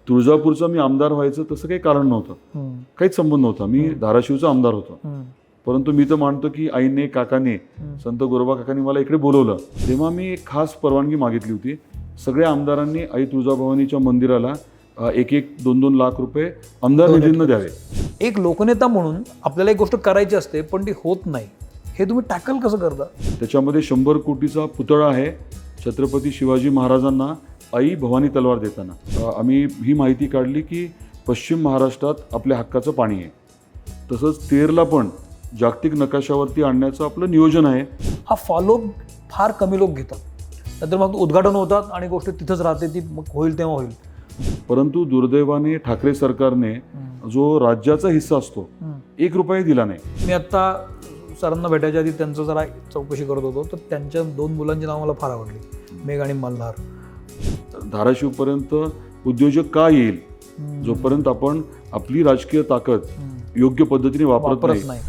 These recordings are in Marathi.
तुळजापूरचा मी आमदार व्हायचं तसं काही कारण नव्हतं, काहीच संबंध नव्हता. मी धाराशिवचा आमदार होतो. परंतु मी तर मानतो की आईने, काकाने, संत गोरोबा काकांनी मला इकडे बोलवलं, तेव्हा मी एक खास परवानगी मागितली होती. सगळ्या आमदारांनी आई तुळजाभवानीच्या मंदिराला 1-1, 2-2 लाख रुपये आमदार निधीनं द्यावे. एक लोकनेता म्हणून आपल्याला एक गोष्ट करायची असते पण ती होत नाही, हे तुम्ही टॅकल कसं करता? त्याच्यामध्ये 100 कोटीचा पुतळा आहे छत्रपती शिवाजी महाराजांना आई भवानी तलवार देताना. आम्ही ही माहिती काढली की पश्चिम महाराष्ट्रात आपल्या हक्काचं पाणी आहे, तसंच तेरला पण जागतिक नकाशावरती आणण्याचं आपलं नियोजन आहे. हा फॉलो फार कमी लोक घेतात, नंतर मग उद्घाटन होतात आणि गोष्ट तिथंच राहते, ती मग होईल तेव्हा होईल. परंतु दुर्दैवाने ठाकरे सरकारने जो राज्याचा हिस्सा असतो 1 रुपया दिला नाही. मी आत्ता सरांना भेटायच्या आधी त्यांचं जरा चौकशी करत होतो, तर त्यांच्या 2 मुलांची नावं मला फार आवडली, मेघ आणि मल्हार. धाराशिवपर्यंत उद्योजक का येईल जोपर्यंत आपण आपली राजकीय ताकद योग्य पद्धतीने वापरत नाही.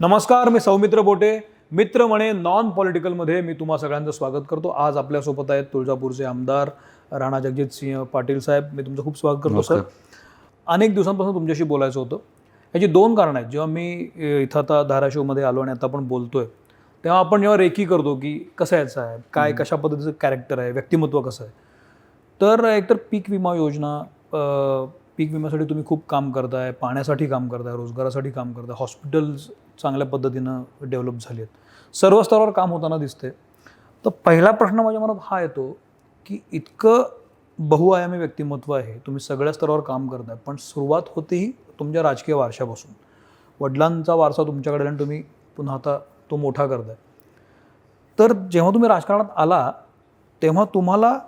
नमस्कार, मी सौमित्र बोटे. मित्र म्हणे नॉन पॉलिटिकलमध्ये मी तुम्हा सगळ्यांचं स्वागत करतो. आज आपल्यासोबत आहेत तुळजापूरचे आमदार राणा जगजितसिंह पाटील साहेब. मी तुमचं खूप स्वागत करतो सर. अनेक दिवसांपासून तुमच्याशी बोलायचं होतं. याची 2 कारणं आहेत. जेव्हा मी इथं आता धाराशिवमध्ये आलो आणि आता आपण बोलतोय, तेव्हा आपण जेव्हा रेकी करतो की कसं आहे साहेब, काय कशा पद्धतीचं कॅरेक्टर आहे, व्यक्तिमत्व कसं आहे, तर एकतर पीक विमा योजना, पीक विम्यासाठी तुम्ही खूप काम करताय, पाण्यासाठी काम करताय, रोजगारासाठी काम करताय, हॉस्पिटल्स चांगल्या पद्धतीनं डेव्हलप झाली आहेत, सर्व स्तरावर काम होताना दिसते. तर पहिला प्रश्न माझ्या मनात हा येतो की इतकं बहुआयामी व्यक्तिमत्व आहे, तुम्ही सगळ्या स्तरावर काम करताय, पण सुरुवात होते ही तुमच्या राजकीय वारशापासून. वडिलांचा वारसा तुमच्याकडे आणि तुम्ही पुन्हा आता तो मोठा करताय. तर जेव्हा तुम्ही राजकारणात आला तेव्हा तुम्हाला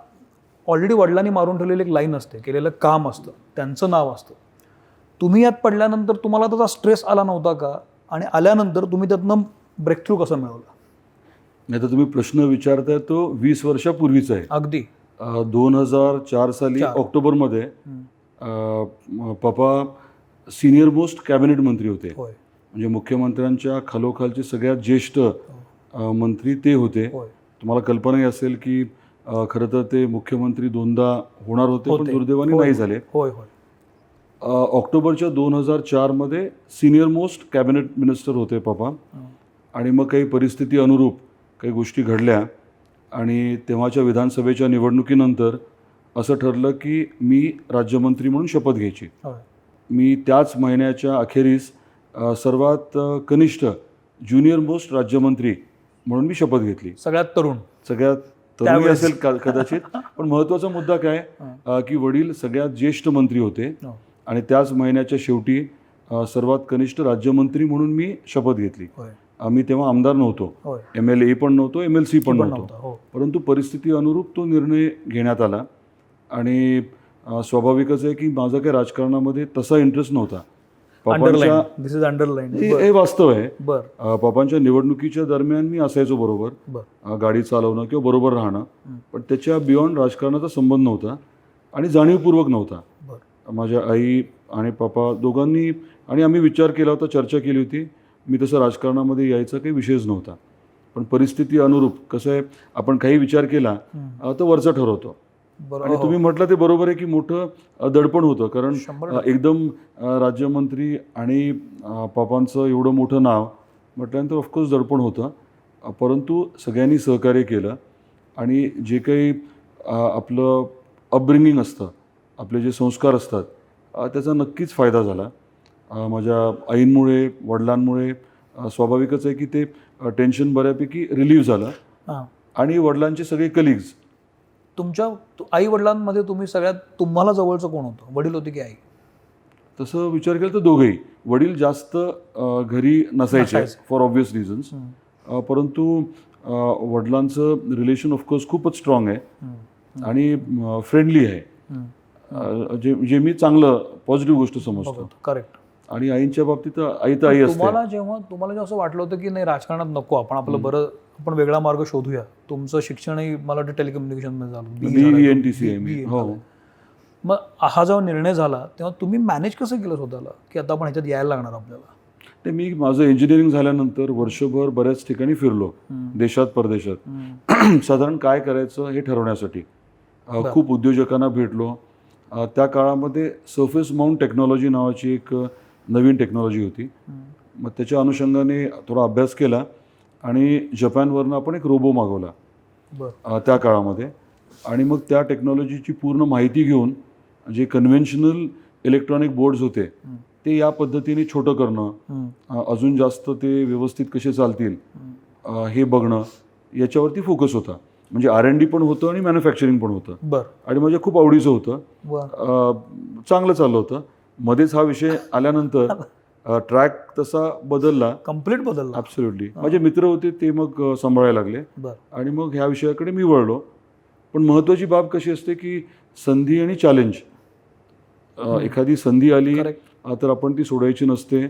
ऑलरेडी वडिलांनी मारून ठेवलेली एक लाईन असते, केलेलं काम असतं, त्यांचं नाव असतं. तुम्ही यात पडल्यानंतर तुम्हाला त्याचा स्ट्रेस आला नव्हता का? आणि आल्यानंतर तुम्ही त्यातनं ब्रेकथ्रू कसं मिळवलं? नाही तर तुम्ही प्रश्न विचारताय तो 20 वर्षापूर्वीचा आहे. अगदी 2004 साली ऑक्टोबरमध्ये पप्पा सिनियर मोस्ट कॅबिनेट मंत्री होते. म्हणजे मुख्यमंत्र्यांच्या खालोखालचे सगळ्यात ज्येष्ठ मंत्री ते होते. तुम्हाला कल्पनाही असेल की खरं तर ते मुख्यमंत्री 2दा होणार होते, पण दुर्दैवाने नाही झाले. ऑक्टोबरच्या 2004 मध्ये सिनियर मोस्ट कॅबिनेट मिनिस्टर होते पप्पा. आणि मग काही परिस्थिती अनुरूप काही गोष्टी घडल्या आणि तेव्हाच्या विधानसभेच्या निवडणुकीनंतर असं ठरलं की मी राज्यमंत्री म्हणून शपथ घ्यायची. मी त्याच महिन्याच्या अखेरीस सर्वात कनिष्ठ ज्युनियर मोस्ट राज्यमंत्री म्हणून मी शपथ घेतली. सगळ्यात तरुण तरुणी असेल कदाचित, पण महत्त्वाचा मुद्दा काय की वडील सगळ्यात ज्येष्ठ मंत्री होते आणि त्याच महिन्याच्या शेवटी सर्वात कनिष्ठ राज्यमंत्री म्हणून मी शपथ घेतली. आम्ही तेव्हा आमदार नव्हतो, MLA पण नव्हतो, MLC पण नव्हतो, परंतु परिस्थिती अनुरूप तो निर्णय घेण्यात आला. आणि स्वाभाविकच आहे की माझा काही राजकारणामध्ये तसा इंटरेस्ट नव्हता. हे वास्तव आहे. पप्पांच्या निवडणुकीच्या दरम्यान मी असायचो बरोबर, गाडी चालवणं किंवा बरोबर राहणं, पण त्याच्या बियॉन्ड राजकारणाचा संबंध नव्हता आणि जाणीवपूर्वक नव्हता. माझ्या आई आणि पप्पा दोघांनी आणि आम्ही विचार केला होता, चर्चा केली होती. मी तसं राजकारणामध्ये यायचा काही विषयच नव्हता, पण परिस्थिती अनुरूप कसं आहे, आपण काही विचार केला तर वरचा ठरवतो. आणि तुम्ही म्हटलं ते बरोबर आहे की मोठं दडपण होतं, कारण एकदम राज्यमंत्री आणि पप्पांचं एवढं मोठं नाव म्हटल्यानंतर ऑफकोर्स दडपण होतं. परंतु सगळ्यांनी सहकार्य केलं आणि जे काही आपलं अपब्रिंगिंग असतं, आपले जे संस्कार असतात, त्याचा नक्कीच फायदा झाला. माझ्या आईंमुळे, वडिलांमुळे स्वाभाविकच आहे की ते टेन्शन बऱ्यापैकी रिलीव्ह झालं. आणि वडिलांचे सगळे कलिग्स. तुमच्या आई वडिलांमध्ये तुम्ही सगळ्यात तुम्हाला जवळचं कोण होतं, वडील होते की आई? तसं विचार केला तर दोघेही. वडील जास्त घरी नसायचे फॉर ऑब्वियस रिझन्स, परंतु वडिलांचं रिलेशन ऑफकोर्स खूपच स्ट्रॉंग आहे आणि फ्रेंडली आहे, जे मी चांगलं पॉझिटिव्ह गोष्ट समजतो. करेक्ट. आणि आईंच्या बाबतीत आई तर आई असते. तुम्हाला जेव्हा असं वाटलं होतं की नाही राजकारणात नको, आपण आपलं बरं, आपण वेगळा मार्ग शोधूया. तुमचं शिक्षणही मला वाटतं टेलिकम्युनिकेशनमध्ये झालं, BE/NTC. मग हा जेव्हा निर्णय झाला तेव्हा तुम्ही मॅनेज कसं केलं स्वतःला की आता आपण ह्याच्यात यायला लागणार आपल्याला? ते मी माझं इंजिनिअरिंग झाल्यानंतर वर्षभर बऱ्याच ठिकाणी फिरलो, देशात परदेशात साधारण काय करायचं हे ठरवण्यासाठी. खूप उद्योजकांना भेटलो. त्या काळामध्ये सरफेस माउंट टेक्नॉलॉजी नावाची एक नवीन टेक्नॉलॉजी होती. मग त्याच्या अनुषंगाने थोडा अभ्यास केला आणि जपानवरनं आपण एक रोबो मागवला त्या काळामध्ये. आणि मग त्या टेक्नॉलॉजीची पूर्ण माहिती घेऊन जे कन्व्हेन्शनल इलेक्ट्रॉनिक बोर्ड्स होते ते या पद्धतीने छोटं करणं, अजून जास्त ते व्यवस्थित कसे चालतील हे बघणं, याच्यावरती फोकस होता. म्हणजे R&D पण होतं आणि मॅन्युफॅक्चरिंग पण होतं. आणि म्हणजे खूप आवडीचं होतं, चांगलं चाललं होतं. मध्येच हा विषय आल्यानंतर ट्रॅक तसा बदलला, कम्प्लीट बदलला. ॲब्सोल्युटली. माझे मित्र होते ते मग सांभाळायला लागले आणि मग ह्या विषयाकडे मी वळलो. पण महत्त्वाची बाब कशी असते की संधी आणि चॅलेंज. एखादी संधी आली तर आपण ती सोडायची नसते,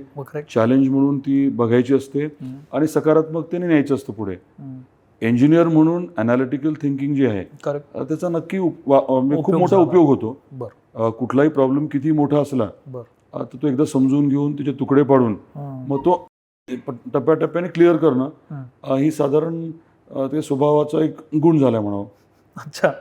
चॅलेंज म्हणून ती बघायची असते आणि सकारात्मकतेने न्यायचं असतं पुढे. इंजिनियर म्हणून अनालिटिकल थिंकिंग जी आहे त्याचा नक्की खूप मोठा उपयोग होतो. कुठलाही प्रॉब्लेम किती मोठा असला तर तो एकदा समजून घेऊन त्याचे तुकडे पाडून मग तो टप्प्याटप्प्याने क्लिअर करणं ही साधारण ते स्वभावाचा एक गुण झाला म्हणावं. अच्छा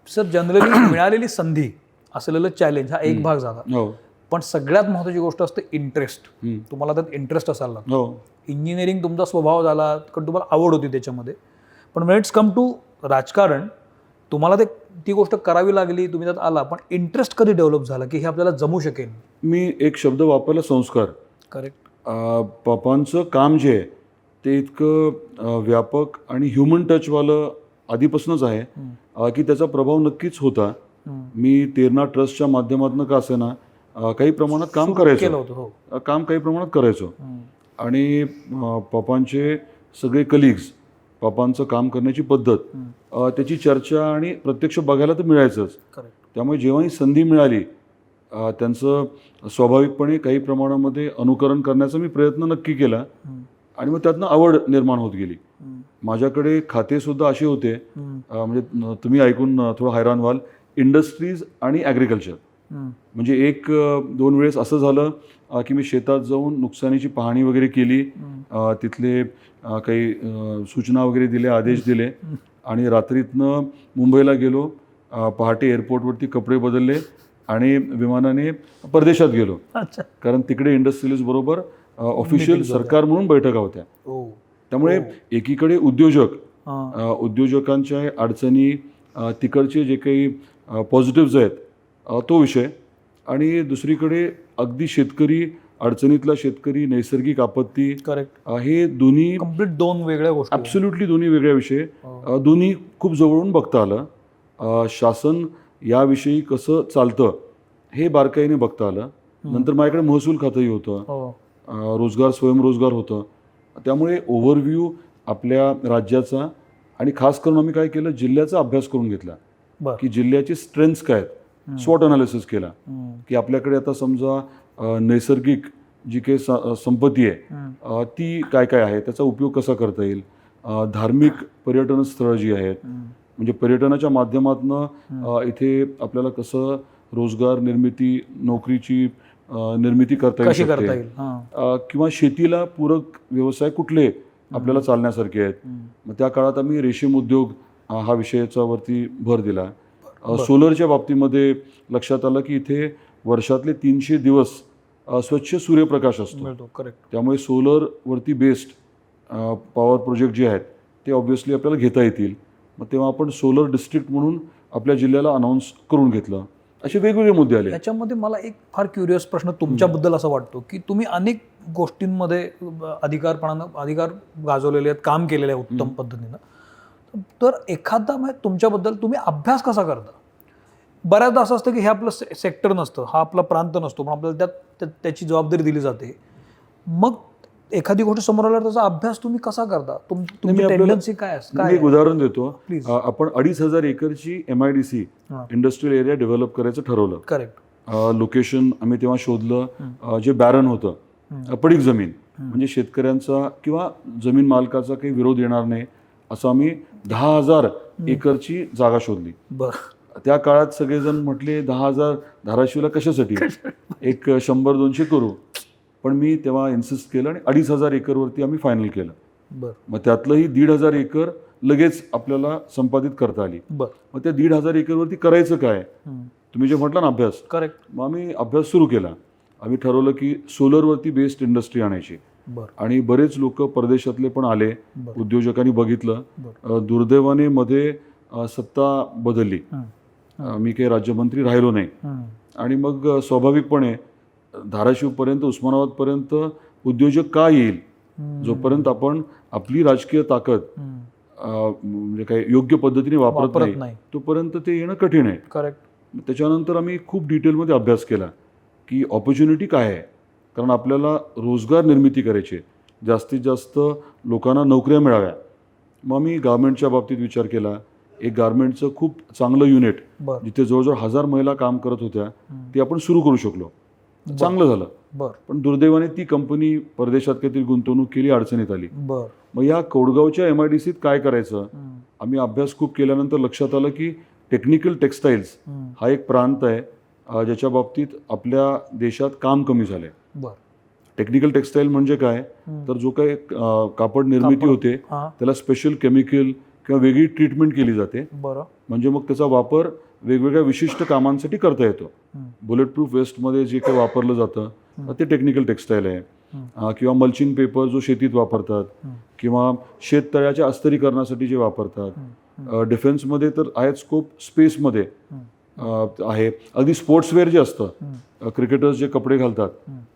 सर, जनरली मिळालेली संधी असलेलं चॅलेंज हा एक भाग झाला. पण सगळ्यात महत्त्वाची गोष्ट असते इंटरेस्ट. तुम्हाला त्यात इंटरेस्ट असायला लागतो. इंजिनिअरिंग तुमचा स्वभाव झाला कारण तुम्हाला आवड होती त्याच्यामध्ये. पण वेन इट्स कम टू राजकारण तुम्हाला ती गोष्ट करावी लागली, तुम्ही त्यात आला. पण इंटरेस्ट कधी डेव्हलप झाला की हे आपल्याला जमू शकेल? मी एक शब्द वापरला, संस्कार. करेक्ट. पप्पांचं काम जे आहे ते इतकं व्यापक आणि ह्युमन टचवालं आधीपासूनच आहे की त्याचा प्रभाव नक्कीच होता. मी तेरणा ट्रस्टच्या माध्यमातून का असेना काही प्रमाणात काम करायचो. आणि पप्पांचे सगळे कलिग्स, पप्पांचं काम करण्याची पद्धत, त्याची चर्चा आणि प्रत्यक्ष बघायला तर मिळायचंच. त्यामुळे जेव्हा ही संधी मिळाली त्यांचं स्वाभाविकपणे काही प्रमाणामध्ये अनुकरण करण्याचा मी प्रयत्न नक्की केला आणि मग त्यातनं आवड निर्माण होत गेली. माझ्याकडे खातेसुद्धा असे होते, म्हणजे तुम्ही ऐकून थोडं हैराण व्हाल, इंडस्ट्रीज आणि ॲग्रिकल्चर. म्हणजे एक दोन वेळेस असं झालं की मी शेतात जाऊन नुकसानीची पाहणी वगैरे केली, तिथले काही सूचना वगैरे दिल्या, आदेश दिले आणि रात्रीतनं मुंबईला गेलो. पहाटे एअरपोर्टवरती कपडे बदलले आणि विमानाने परदेशात गेलो. कारण तिकडे इंडस्ट्रियलिस्ट बरोबर ऑफिशियल सरकार म्हणून बैठका होत्या. त्यामुळे एकीकडे उद्योजकांच्या अडचणी, तिकडचे जे काही पॉझिटिव्ज आहेत तो विषय, आणि दुसरीकडे अगदी शेतकरी, अडचणीतला शेतकरी, नैसर्गिक आपत्ती, हे दोन्ही कम्प्लीट दोन वेगळ्या गोष्टी. ॲब्सोल्युटली दोन्ही वेगळ्या विषय. दोन्ही खूप जवळून बघता आलं. शासन याविषयी कसं चालतं हे बारकाईने बघता आलं. नंतर माझ्याकडे महसूल खातंही होतं, रोजगार, स्वयंरोजगार होतं. त्यामुळे ओव्हरव्ह्यू आपल्या राज्याचा आणि खास करून आम्ही काय केलं, जिल्ह्याचा अभ्यास करून घेतला की जिल्ह्याची स्ट्रेंथ्स काय आहेत. स्वॉट अनालिसिस केला की आपल्याकडे आता समजा नैसर्गिक जी काही संपत्ती आहे ती काय काय आहे, त्याचा उपयोग कसा करता येईल. धार्मिक पर्यटन स्थळं जी आहेत, म्हणजे पर्यटनाच्या माध्यमातून इथे आपल्याला कसं रोजगार निर्मिती, नोकरीची निर्मिती करता येऊ शकते, किंवा शेतीला पूरक व्यवसाय कुठले आपल्याला चालण्यासारखे आहेत. मग त्या काळात आम्ही रेशीम उद्योग हा विषयाचा वरती भर दिला. सोलरच्या बाबतीमध्ये लक्षात आलं की इथे वर्षातले 300 दिवस स्वच्छ सूर्यप्रकाश असतो. त्यामुळे सोलरवरती बेस्ड पॉवर प्रोजेक्ट जे आहेत ते ऑब्व्हियसली आपल्याला घेता येतील. मग तेव्हा आपण सोलर डिस्ट्रिक्ट म्हणून आपल्या जिल्ह्याला अनाऊन्स करून घेतलं. असे वेगवेगळे मुद्दे आले. त्याच्यामध्ये मला एक फार क्युरियस प्रश्न तुमच्याबद्दल असा वाटतो की तुम्ही अनेक गोष्टींमध्ये अधिकार गाजवलेले आहेत, काम केलेले आहे उत्तम पद्धतीनं. तर एखादा तुमच्याबद्दल तुम्ही अभ्यास कसा करता? बऱ्याचदा असं असतं की हे आपलं सेक्टर नसतं, हा आपला प्रांत नसतो, पण आपल्याला त्याची जबाबदारी दिली जाते. मग एखादी गोष्ट समोर आल्यावर त्याचा अभ्यास तुम्ही कसा करता? तुमची टेंडन्सी काय असते? मी एक उदाहरण देतो. आपण 2500 एकरची MIDC इंडस्ट्रियल एरिया डेव्हलप करायचं ठरवलं. लोकेशन आम्ही तेव्हा शोधलं जे बॅरन होतं, पडीक जमीन, म्हणजे शेतकऱ्यांचा किंवा जमीन मालकाचा काही विरोध येणार नाही असं आम्ही 10,000 एकरची जागा शोधली. त्या काळात सगळेजण म्हटले 10,000 धाराशिवला कशासाठी, एक 100-200 करू. पण मी तेव्हा इन्सिस्ट केलं आणि 2,500 एकरवरती आम्ही फायनल केलं. बरं मग त्यातलंही 1,500 एकर लगेच आपल्याला संपादित करता आली. बरं मग त्या 1,500 एकरवरती करायचं काय, तुम्ही जे म्हटलं ना अभ्यास, करेक्ट. मग आम्ही अभ्यास सुरू केला. आम्ही ठरवलं की सोलरवरती बेस्ड इंडस्ट्री आणायची. बरं आणि बरेच लोक परदेशातले पण आले, बरं. उद्योजकांनी बघितलं. दुर्दैवाने मध्ये सत्ता बदलली, मी काही राज्यमंत्री राहिलो नाही. आणि मग स्वाभाविकपणे धाराशिवपर्यंत उस्मानाबादपर्यंत उद्योजक का येईल, जोपर्यंत आपण आपली राजकीय ताकद म्हणजे काही योग्य पद्धतीने वापरत नाही तोपर्यंत ते येणं कठीण आहे. करेक्ट. त्याच्यानंतर आम्ही खूप डिटेलमध्ये अभ्यास केला की ऑपॉर्च्युनिटी काय आहे, कारण आपल्याला रोजगार निर्मिती करायची आहे, जास्तीत जास्त लोकांना नोकऱ्या मिळाव्या. मग आम्ही गारमेंटच्या बाबतीत विचार केला. एक गारमेंटचं खूप चांगलं युनिट जिथे जवळजवळ 1000 महिला काम करत होत्या ते आपण सुरू करू शकलो. चांगलं झालं. पण दुर्दैवाने ती कंपनी परदेशात काहीतरी गुंतवणूक केली, अडचणीत आली. मग या कोडगावच्या MIDCत काय करायचं, आम्ही अभ्यास खूप केल्यानंतर लक्षात आलं की टेक्निकल टेक्सटाईल्स हा एक प्रांत आहे ज्याच्या बाबतीत आपल्या देशात काम कमी झालंय. टेक्निकल टेक्सटाईल म्हणजे काय, तर जो काही कापड निर्मिती होते त्याला स्पेशल केमिकल किंवा वेगळी ट्रीटमेंट केली जाते. म्हणजे मग त्याचा वापर वेगवेगळ्या विशिष्ट कामांसाठी करता येतो. बुलेट प्रूफ वेस्टमध्ये जे काही वापरलं जातं ते टेक्निकल टेक्सटाईल आहे. किंवा मल्चिंग पेपर जो शेतीत वापरतात, किंवा शेततळ्याच्या अस्तरीकरणासाठी जे वापरतात. डिफेन्समध्ये तर आहेत स्कोप, स्पेसमध्ये आहे. अगदी स्पोर्ट्सवेअर जे असतं, क्रिकेटर्स जे कपडे घालतात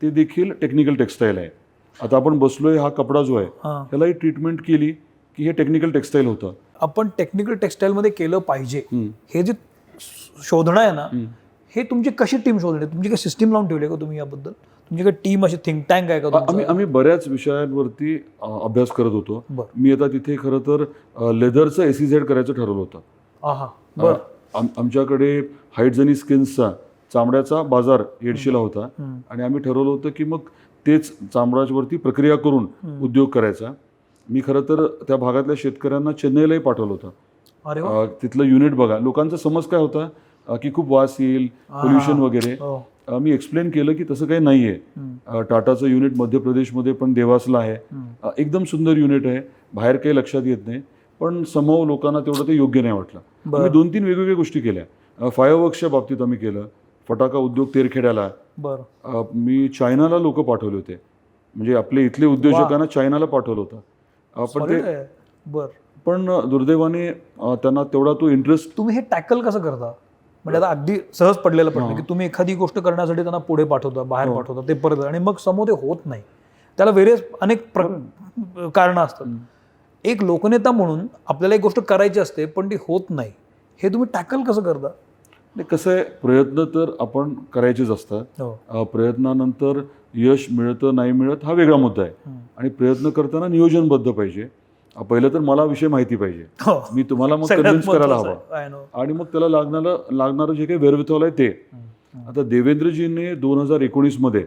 ते देखील टेक्निकल टेक्सटाईल आहे. आता आपण बसलोय, हा कपडा जो आहे त्यालाही ट्रीटमेंट केली की हे टेक्निकल टेक्सटाईल होतं. आपण टेक्निकल टेक्सटाईलमध्ये केलं पाहिजे हे जे शोधणं आहे ना, हे तुमची कशी टीम शोधली, तुमची काही सिस्टीम लावून ठेवली का तुम्ही याबद्दल? तुमची काही टीम अशी थिंक टँक आहे का? आम्ही बऱ्याच विषयांवरती अभ्यास करत होतो. मी आता तिथे खरं तर लेदरचं SEZ करायचं ठरवलं होतं. आमच्याकडे हाईड्स आणि स्किन्सचा चामड्याचा बाजार येडशीला होता आणि आम्ही ठरवलं होतं की मग तेच चामड्यावरती प्रक्रिया करून उद्योग करायचा. मी खरं तर त्या भागातल्या शेतकऱ्यांना चेन्नईलाही पाठवलं होतं. तिथलं युनिट बघा. लोकांचा समज काय होता की खूप वास येईल, पोल्युशन वगैरे. मी एक्सप्लेन केलं की तसं काही नाही आहे. टाटाचं युनिट मध्य प्रदेशमध्ये पण देवासला आहे. एकदम सुंदर युनिट आहे, बाहेर काही लक्षात येत नाही, पण समोर लोकांना तेवढं ते योग्य नाही वाटलं. आम्ही 2-3 वेगवेगळ्या गोष्टी केल्या. फायरवर्क्सच्या बाबतीत आम्ही केलं. फटाका उद्योग तेरखेड्याला. मी चायनाला लोक पाठवले होते, म्हणजे आपले इथले उद्योजकांना चायनाला पाठवलं होतं. पण दुर्दैवाने त्यांना तेवढा तो इंटरेस्ट. तुम्ही हे टॅकल कसं करता? म्हणजे आता अगदी सहज पडलेलं प्रश्न की तुम्ही एखादी गोष्ट करण्यासाठी त्यांना पुढे पाठवता, बाहेर पाठवता, ते परत आणि मग समोर ते होत नाही. त्याला अनेक कारणं असतात. एक लोकनेता म्हणून आपल्याला एक गोष्ट करायची असते पण ती होत नाही, हे तुम्ही टॅकल कसं करता? कसं आहे, प्रयत्न तर आपण करायचेच असतात. प्रयत्नानंतर यश मिळतं नाही मिळत हा वेगळा मुद्दा आहे. आणि प्रयत्न करताना नियोजनबद्ध पाहिजे. पहिलं तर मला विषय माहिती पाहिजे, मी तुम्हाला मग कन्व्हिन्स करायला हवा, आणि मग त्याला लागणारं जे काही वेरविथॉल आहे ते. आता देवेंद्रजींनी 2019 मध्ये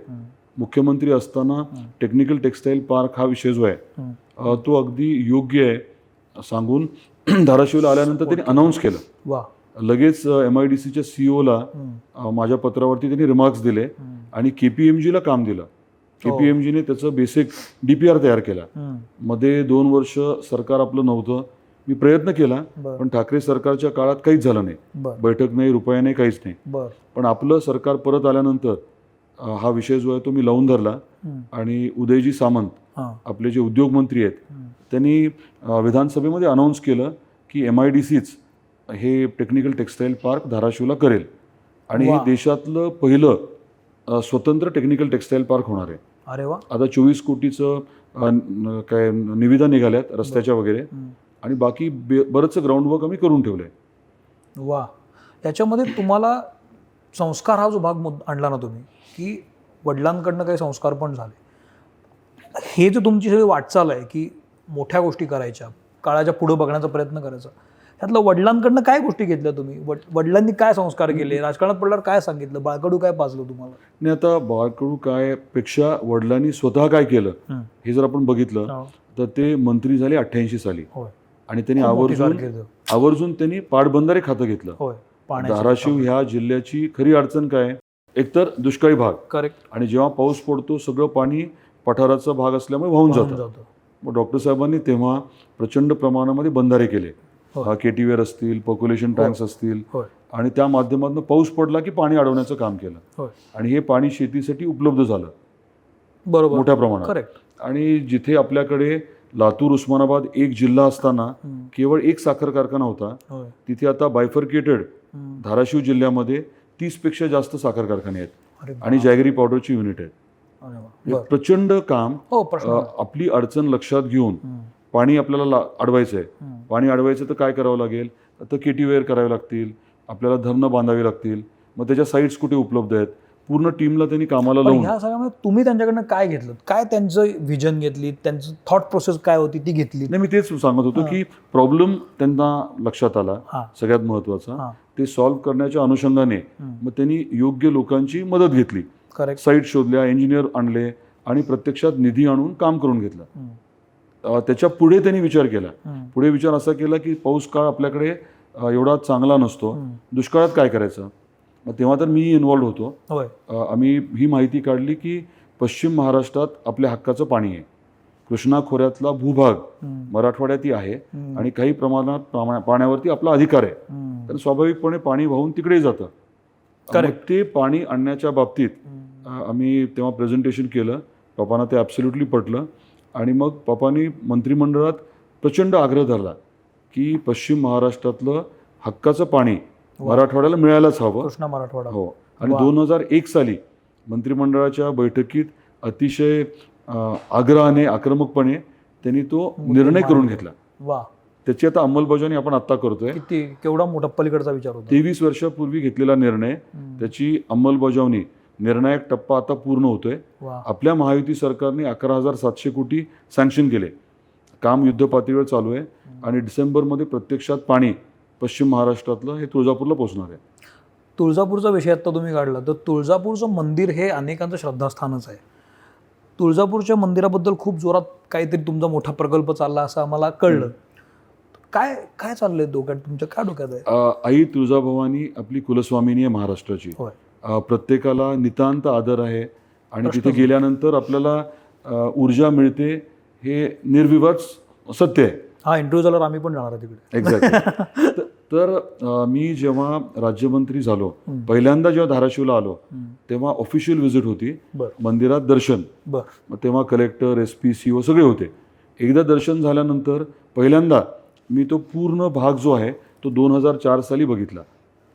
मुख्यमंत्री असताना टेक्निकल टेक्सटाईल पार्क हा विषय जो आहे तो अगदी योग्य आहे सांगून धाराशिवला आल्यानंतर त्यांनी अनाऊन्स केलं. लगेच MIDCच्या CEOला माझ्या पत्रावरती त्यांनी रिमार्क्स दिले आणि KPMGला काम दिलं. KPMGने त्याचं बेसिक DPR तयार केला. मध्ये 2 वर्ष सरकार आपलं नव्हतं. मी प्रयत्न केला पण ठाकरे सरकारच्या काळात काहीच झालं नाही. बैठक नाही, रुपया नाही, काहीच नाही. पण आपलं सरकार परत आल्यानंतर हा विषय जो आहे तो मी लावून धरला. आणि उदयजी सामंत आपले जे उद्योगमंत्री आहेत त्यांनी विधानसभेमध्ये अनाऊन्स केलं की MIDCच हे टेक्निकल टेक्सटाईल पार्क धाराशिवला करेल आणि हे देशातलं पहिलं स्वतंत्र टेक्निकल टेक्सटाईल पार्क होणार आहे. आता 24 कोटीचं काय निविदा निघाल्यात रस्त्याच्या वगैरे, आणि बाकी बरंचसं ग्राउंडवर्क आम्ही करून ठेवलंय. याच्यामध्ये तुम्हाला संस्कार हा जो भाग आणला ना तुम्ही, की वडिलांकडनं काही संस्कार पण झाले, हे जे तुमची सगळी वाटचाल आहे की मोठ्या गोष्टी करायच्या, काळाच्या पुढे बघण्याचा प्रयत्न करायचा, त्यातलं वडिलांकडनं काय गोष्टी घेतल्या तुम्ही? वडिलांनी काय संस्कार केले? राजकारणात पडल्यावर काय सांगितलं? बाळकडू काय पाजलं तुम्हाला? नाही, आता बाळकडू काय पेक्षा वडिलांनी स्वतः काय केलं हे जर आपण बघितलं तर ते मंत्री झाले 88 साली. आणि त्यांनी आवर्जून त्यांनी पाटबंधारे खातं घेतलं. धाराशिव ह्या जिल्ह्याची खरी अडचण काय एकतर दुष्काळी भाग करेक्ट आणि जेव्हा पाऊस पडतो सगळं पाणी पठाराचा भाग असल्यामुळे वाहून जातं. मग डॉक्टर साहेबांनी तेव्हा प्रचंड प्रमाणामध्ये बंधारे केले. केटीवेर असतील, पर्क्युलेशन टँक्स असतील आणि त्या माध्यमातून पाऊस पडला की पाणी अडवण्याचं काम केलं आणि हे पाणी शेतीसाठी उपलब्ध झालं बरोबर मोठ्या प्रमाणात. करेक्ट. आणि जिथे आपल्याकडे लातूर उस्मानाबाद एक जिल्हा असताना केवळ एक साखर कारखाना होता, तिथे आता बायफर्केटेड धाराशिव जिल्ह्यामध्ये 30पेक्षा जास्त साखर कारखाने आहेत आणि जॅगरी पावडरची युनिट आहेत. प्रचंड काम. आपली अडचण लक्षात घेऊन पाणी आपल्याला अडवायचं आहे. पाणी अडवायचं तर काय करावं लागेल, तर केटीवेअर करावे लागतील, आपल्याला धरणं बांधावी लागतील. मग त्याच्या साईट्स कुठे उपलब्ध आहेत, पूर्ण टीमला त्यांनी कामाला लावून. ह्या सगळ्यामध्ये तुम्ही त्यांच्याकडनं काय घेतलं, काय त्यांचं व्हिजन घेतली, त्यांचं थॉट प्रोसेस काय होती ती घेतली? नाही, मी तेच सांगत होतो की प्रॉब्लेम त्यांना लक्षात आला, सगळ्यात महत्वाचा ते सॉल्व्ह करण्याच्या अनुषंगाने मग त्यांनी योग्य लोकांची मदत घेतली. साईट शोधल्या, इंजिनियर आणले आणि प्रत्यक्षात निधी आणून काम करून घेतलं. त्याच्या पुढे त्यांनी विचार केला. पुढे विचार असा केला की पाऊस काळ आपल्याकडे एवढा चांगला नसतो, दुष्काळात काय करायचं. मग तेव्हा तर मी इन्व्हॉल्ड होतो. आम्ही ही माहिती काढली की पश्चिम महाराष्ट्रात आपल्या हक्काचं पाणी आहे. कृष्णा खोऱ्यातला भूभाग मराठवाड्यातही आहे आणि काही प्रमाणात पाण्यावरती आपला अधिकार आहे. तर स्वाभाविकपणे पाणी वाहून तिकडे जातं. ते पाणी आणण्याच्या बाबतीत आम्ही तेव्हा प्रेझेंटेशन केलं. पप्पांना ते ॲब्सोल्युटली पटलं आणि मग पप्पांनी मंत्रिमंडळात प्रचंड आग्रह धरला की पश्चिम महाराष्ट्रातलं हक्काचं पाणी मराठवाड्याला मिळायलाच हवं. कृष्णा मराठवाडा. हो. आणि 2001 साली मंत्रिमंडळाच्या बैठकीत अतिशय आग्रहाने, आक्रमकपणे त्यांनी तो निर्णय करून घेतला. वा. त्याची आता अंमलबजावणी आपण आता करतोय. केवढा मोठा पलीकडचा विचार होता. 23 वर्षापूर्वी घेतलेला निर्णय, त्याची अंमलबजावणी निर्णायक टप्पा आता पूर्ण होतोय. आपल्या महायुती सरकारने 11,700 कोटी सँक्शन केले. काम युद्ध पातळीवर चालू आहे आणि डिसेंबरमध्ये प्रत्यक्षात पाणी पश्चिम महाराष्ट्रातलं हे तुळजापूरला पोहोचणार आहे. तुळजापूरचा विषय आता तुम्ही काढला तर तुळजापूरचं मंदिर हे अनेकांचं श्रद्धास्थानच आहे. तुळजापूरच्या मंदिराबद्दल खूप जोरात काहीतरी तुमचा मोठा प्रकल्प चालला असं आम्हाला कळलं. काय काय चाललंय डोक्यात तुमच्या, काय डोक्यात आहे? आई तुळजाभवानी आपली कुलस्वामिनी आहे महाराष्ट्राची. प्रत्येकाला नितांत आदर आहे आणि तिथे गेल्यानंतर आपल्याला ऊर्जा मिळते, हे निर्विवाद सत्य आहे. हा इंटरव्ह्यू झाल्यावर आम्ही पण जाणार आहे तिकडे. एक्झॅक्टली. तर मी जेव्हा राज्यमंत्री झालो, पहिल्यांदा जेव्हा धाराशिवला आलो तेव्हा ऑफिशियल व्हिजिट होती, मंदिरात दर्शन. मग तेव्हा कलेक्टर, SP, CO सगळे होते. एकदा दर्शन झाल्यानंतर पहिल्यांदा मी तो पूर्ण भाग जो आहे तो 2004 साली बघितला.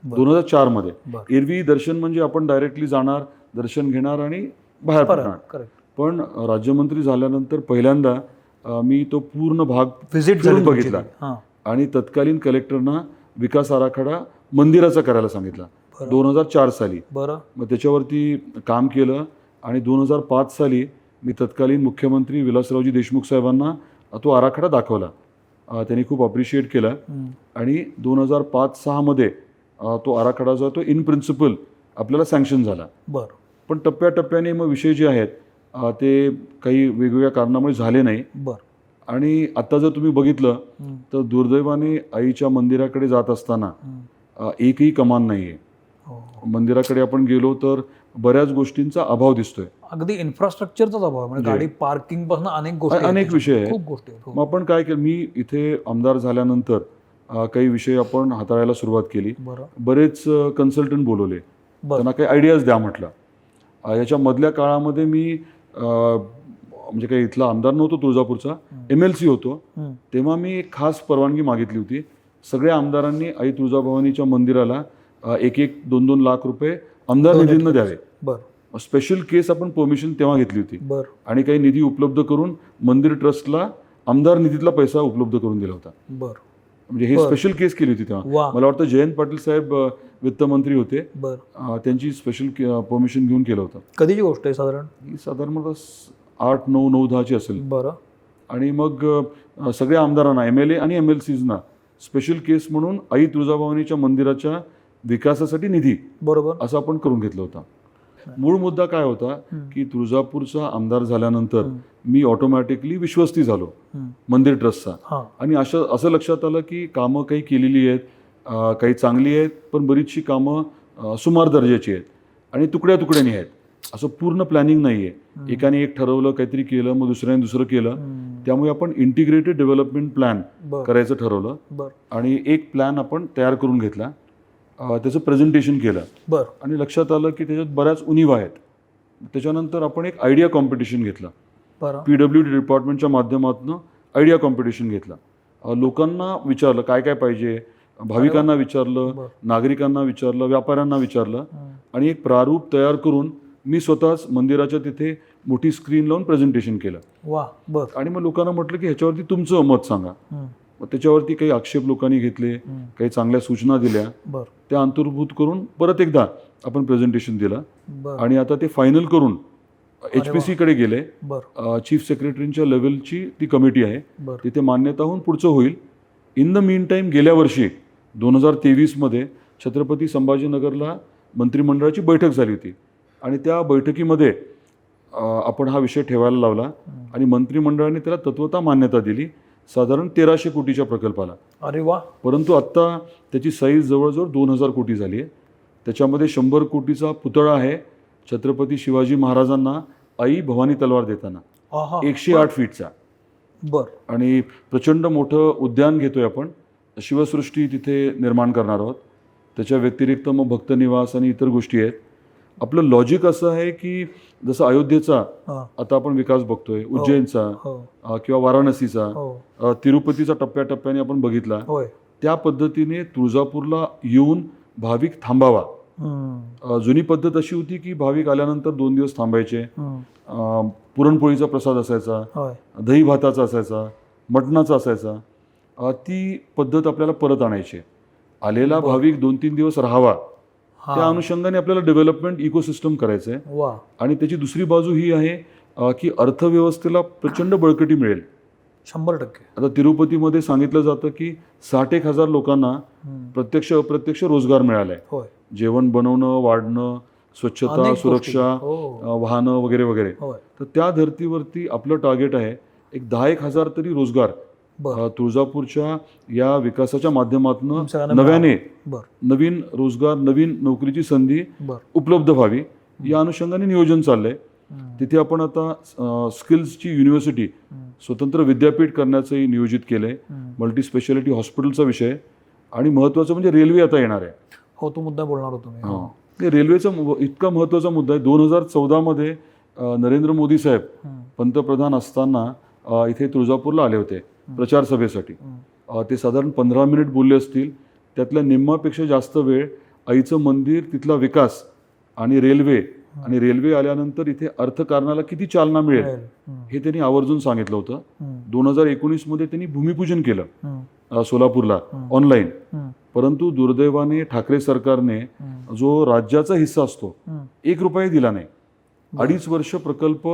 2004 मध्ये. एरवी दर्शन म्हणजे आपण डायरेक्टली जाणार, दर्शन घेणार आणि बाहेर पडणार. पण राज्यमंत्री झाल्यानंतर पहिल्यांदा मी तो पूर्ण भाग व्हिजिट बघितला आणि तत्कालीन कलेक्टरना विकास आराखडा मंदिराचा करायला सांगितला 2004 साली. मग त्याच्यावरती काम केलं आणि 2005 साली मी तत्कालीन मुख्यमंत्री विलासरावजी देशमुख साहेबांना तो आराखडा दाखवला. त्यांनी खूप अप्रिशिएट केला आणि 2005-06 मध्ये तो आराखडा जो आहे तो इन प्रिन्सिपल आपल्याला सँक्शन झाला. पण टप्प्याटप्प्याने मग विषय जे आहेत ते काही वेगवेगळ्या कारणामुळे झाले नाही. आणि आता जर तुम्ही बघितलं तर दुर्दैवाने आईच्या मंदिराकडे जात असताना एकही कमान नाही आहे. मंदिराकडे आपण गेलो तर बऱ्याच गोष्टींचा अभाव दिसतोय. अगदी इन्फ्रास्ट्रक्चरचाच अभाव, म्हणजे गाडी पार्किंग पासून अनेक विषय आहेत. मग आपण काय केलं, मी इथे आमदार झाल्यानंतर काही विषय आपण हाताळायला सुरुवात केली. बरेच कन्सल्टंट बोलवले, त्यांना काही आयडियाज द्या म्हटलं. याच्या मधल्या काळामध्ये मी म्हणजे काही इथला आमदार नव्हतो तुळजापूरचा, MLC होतो. तेव्हा मी एक खास परवानगी मागितली होती. सगळ्या आमदारांनी आई तुळजाभवानीच्या मंदिराला 1-2 लाख रुपये आमदार निधीनं द्यावे. स्पेशल केस आपण परमिशन तेव्हा घेतली होती आणि काही निधी उपलब्ध करून मंदिर ट्रस्टला आमदार निधीतला पैसा उपलब्ध करून दिला होता. म्हणजे हे स्पेशल केस केली होती तेव्हा. मला वाटतं जयंत पाटील साहेब वित्तमंत्री होते, त्यांची स्पेशल परमिशन घेऊन केलं होतं. कधीची गोष्ट आहे साधारण? ही साधारण 8, 9, 10ची असेल. आणि मग सगळ्या आमदारांना, MLA आणि MLCजना स्पेशल केस म्हणून आई तुळजाभवानीच्या मंदिराच्या विकासासाठी निधी असं आपण करून घेतलं होतं. मूळ मुद्दा काय होता की तुळजापूरचा आमदार झाल्यानंतर मी ऑटोमॅटिकली विश्वस्ती झालो मंदिर ट्रस्टचा. आणि असं लक्षात आलं की कामं काही केलेली आहेत, काही चांगली आहेत, पण बरीचशी कामं सुमार दर्जाची आहेत. आणि तुकड्या तुकड्याने आहेत, असं पूर्ण प्लॅनिंग नाही आहे. एकाने एक ठरवलं, काहीतरी केलं, मग दुसऱ्याने दुसरं केलं. त्यामुळे आपण इंटिग्रेटेड डेव्हलपमेंट प्लॅन करायचं ठरवलं आणि एक प्लॅन आपण तयार करून घेतला. त्याचं प्रेझेंटेशन केलं आणि लक्षात आलं की त्याच्यात बऱ्याच उणीवा आहेत. त्याच्यानंतर आपण एक आयडिया कॉम्पिटिशन घेतलं. PWD डिपार्टमेंटच्या माध्यमातून आयडिया कॉम्पिटिशन घेतलं. लोकांना विचारलं काय काय पाहिजे, भाविकांना विचारलं, नागरिकांना विचारलं, व्यापाऱ्यांना विचारलं आणि एक प्रारूप तयार करून मी स्वतःच मंदिराच्या तिथे मोठी स्क्रीन लावून प्रेझेंटेशन केलं. आणि मग लोकांना म्हटलं की ह्याच्यावरती तुमचं मत सांगा. मग त्याच्यावरती काही आक्षेप लोकांनी घेतले, काही चांगल्या सूचना दिल्या, त्या अंतर्भूत करून परत एकदा आपण प्रेझेंटेशन दिलं आणि आता ते फायनल करून HPC कडे गेले. चीफ सेक्रेटरींच्या लेवलची ती कमिटी आहे, तिथे मान्यता होऊन पुढचं होईल. इन द मीन टाईम गेल्या वर्षी 2023मध्ये छत्रपती संभाजीनगरला मंत्रिमंडळाची बैठक झाली होती आणि त्या बैठकीमध्ये आपण हा विषय ठेवायला लावला आणि मंत्रिमंडळाने त्याला तत्वतः मान्यता दिली, साधारण 1300 कोटीच्या प्रकल्पाला. अरे वा. परंतु आत्ता त्याची साईज जवळजवळ 2000 कोटी झाली आहे. त्याच्यामध्ये 100 कोटीचा पुतळा आहे छत्रपती शिवाजी महाराजांना आई भवानी तलवार देताना, 108 फीटचा. आणि प्रचंड मोठं उद्यान घेतोय आपण, शिवसृष्टी तिथे निर्माण करणार आहोत. त्याच्या व्यतिरिक्त मग भक्तनिवास आणि इतर गोष्टी आहेत. आपलं लॉजिक असं आहे की जसं अयोध्येचा आता आपण विकास बघतोय, उज्जैनचा किंवा वाराणसीचा, तिरुपतीचा टप्प्याटप्प्याने आपण बघितला, त्या पद्धतीने तुळजापूरला येऊन भाविक थांबावा. जुनी पद्धत अशी होती की भाविक आल्यानंतर 2 दिवस थांबायचे. पुरणपोळीचा प्रसाद असायचा, दही भाताचा असायचा, मटणाचा असायचा. ती पद्धत आपल्याला परत आणायची. आलेला भाविक 2-3 दिवस राहावा, त्या अनुषंगाने आपल्याला डेव्हलपमेंट इकोसिस्टम करायचं आहे. आणि त्याची दुसरी बाजू ही आहे की अर्थव्यवस्थेला प्रचंड बळकटी मिळेल. 100%. आता तिरुपतीमध्ये सांगितलं जातं की 61,000 लोकांना प्रत्यक्ष अप्रत्यक्ष रोजगार मिळालाय. जेवण बनवणं, वाढणं, स्वच्छता, सुरक्षा, वाहनं वगैरे वगैरे. तर त्या धर्तीवरती आपलं टार्गेट आहे एक 10,000 तरी रोजगार तुळजापूरच्या या विकासाच्या माध्यमातून नव्याने नवीन रोजगार, नवीन नोकरीची संधी उपलब्ध व्हावी, या अनुषंगाने नियोजन चाललंय. तिथे आपण आता स्किल्सची युनिव्हर्सिटी, स्वतंत्र विद्यापीठ करण्याचंही नियोजित केलंय. मल्टी स्पेशालिटी हॉस्पिटलचा विषय आणि महत्त्वाचं म्हणजे रेल्वे आता येणार आहे. तो मुद्दा बोलणार होतो मी. रेल्वेचा इतका महत्त्वाचा मुद्दा आहे. 2014मध्ये नरेंद्र मोदी साहेब पंतप्रधान असताना इथे तुळजापूरला आले होते प्रचार सभेसाठी. ते साधारण 15 मिनिट बोलले असतील. त्यातल्या निम्मापेक्षा जास्त वेळ आईचं मंदिर, तिथला विकास आणि रेल्वे आल्यानंतर इथे अर्थकारणाला किती चालना मिळेल हे त्यांनी आवर्जून सांगितलं होतं. 2019मध्ये त्यांनी भूमिपूजन केलं सोलापूरला ऑनलाईन. परंतु दुर्दैवाने ठाकरे सरकारने जो राज्याचा हिस्सा असतो 1 रुपया दिला नाही. 2.5 वर्ष प्रकल्प